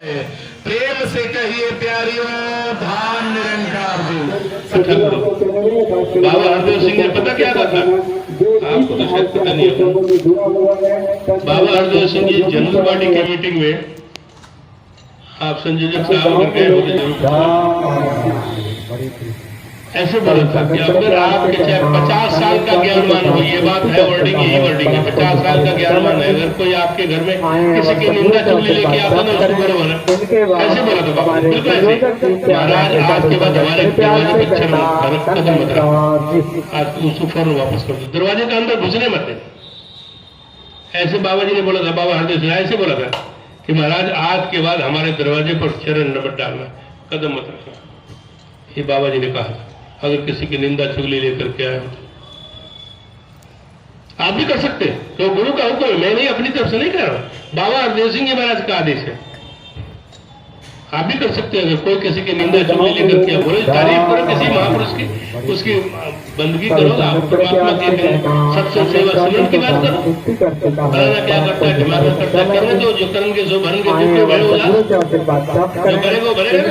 प्रेम से कहिए प्यारियों, धाम निरंकार दो। बाबा हरदेव सिंह ने पता क्या कहा था, आपको तो शायद पता नहीं होगा। बाबा हरदेव सिंह जी जनरल बॉडी की मीटिंग में आप संयोजक साहब अगर गए होते जरूर ऐसे बोला था कि अगर आपके चाहे 50 साल का ज्ञानमान हो, ये बात है वर्डिंग, यही वर्डिंग है, 50 साल का ज्ञानमान है, अगर कोई आपके घर में किसी की निंदा चुगली लेके आता ना उसको बराबर है, ऐसे बोला था बाबा, बिल्कुल ऐसे। महाराज आज के बाद हमारे दरवाजे पर कदम मत रखो, आज उसको फौरन वापस कर दो, दरवाजे के अंदर घुसने मत दे, ऐसे बाबा जी ने बोला था। बाबा हरदेव सिंह ऐसे बोला था कि महाराज आज के बाद हमारे दरवाजे पर चरण न मत डालना, कदम मत रखना, ये बाबा जी ने कहा था। अगर किसी की निंदा चुगली लेकर के आए आप भी कर सकते हैं, तो गुरु का हुक्म है, मैं नहीं अपनी तरफ से नहीं कह रहा, बाबा हरदेव सिंह जी महाराज का आदेश है, आप भी कर सकते हैं। अगर कोई किसी की निंदा चुगली लेकर के बोले, तारीफ करो किसी महापुरुष की, उसकी बंदगी करो, आप परमात्मा के सत्संग सेवा सिमरन की बात करो, फलाना क्या करता है, ढिमाका करता है, करने दो, जो करेंगे सो भरेंगे, जो भरे हो जाए, जो करेगा भरेगा,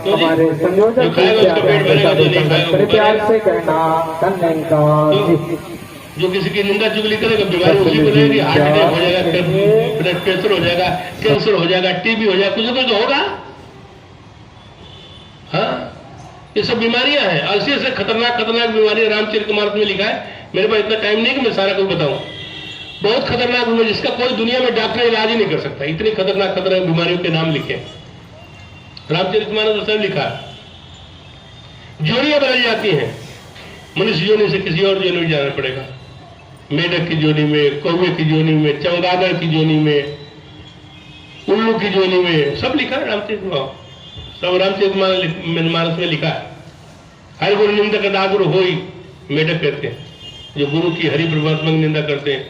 जो खाएगा उसका पेट भरेगा, जो नहीं खाएगा जो किसी की निंदा चुगली करेगा बीमारी उसी को रहेगी, हार्ट अटैक हो जाएगा, ब्लड प्रेशर हो जाएगा, कैंसर हो जाएगा, टीबी हो जाएगा, कुछ ना कुछ होगा। हाँ, ये सब बीमारियां हैं, ऐसी से खतरनाक खतरनाक बीमारियां रामचरितमानस में लिखा है। मेरे पास इतना टाइम नहीं कि मैं सारा कुछ बताऊं, बहुत खतरनाक बीमारी जिसका कोई दुनिया में डॉक्टर इलाज ही नहीं कर सकता, इतनी खतरनाक खतरनाक बीमारियों के नाम लिखे रामचरितमानस में लिखा है। जोड़ियां बदल जाती हैं, मनुष्य योनि से किसी और योनि में जाना पड़ेगा, मेढक की जोनी में, कौवे की जोनी में, चमगादड़ की जोनी में, उल्लू की जोनी में, सब लिखा है रामचरितमानस, सब रामचरितमानस में लिखा है। हरि गुरु निंदक दागुरु होई, मेढक कहते हैं, जो गुरु की हरि परमात्मा की निंदा करते हैं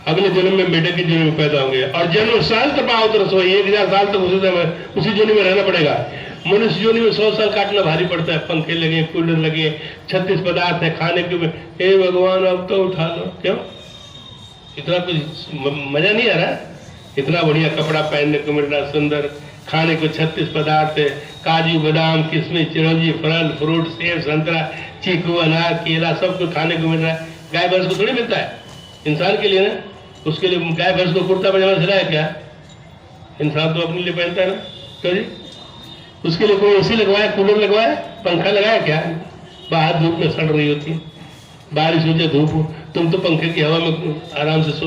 अगले जन्म में मेढक की जोनी में पैदा होंगे, और जन्म सहस्त्र पाओ तरस हो, 1000 साल तक उसी जोनी में रहना पड़ेगा। मनुष्य जोनी में 100 साल काटना भारी पड़ता है, पंखे लगे, कूलर लगे, 36 पदार्थ है खाने के, हे भगवान अब तो उठा लो, क्यों इतना कुछ मजा नहीं आ रहा, इतना बढ़िया कपड़ा पहनने को मिल रहा, सुंदर खाने को 36 पदार्थ है, काजू बादाम किशमिश चिरौंजी फल फ्रूट सेब संतरा चीकू अनार केला सब कुछ खाने को मिल रहा है। गाय भैंस को थोड़ी मिलता है, इंसान के लिए ना, उसके लिए गाय भैंस को कुर्ता पजामा सिलाया क्या, इंसान तो अपने लिए पहनता है ना, तो जी उसके लिए कोई एसी लगवाया, कूलर लगवाया, पंखा लगाया क्या, बाहर धूप में सड़ रही होती है, बारिश हो जाए धूप हो, तुम तो पंखे की हवा में आराम से सो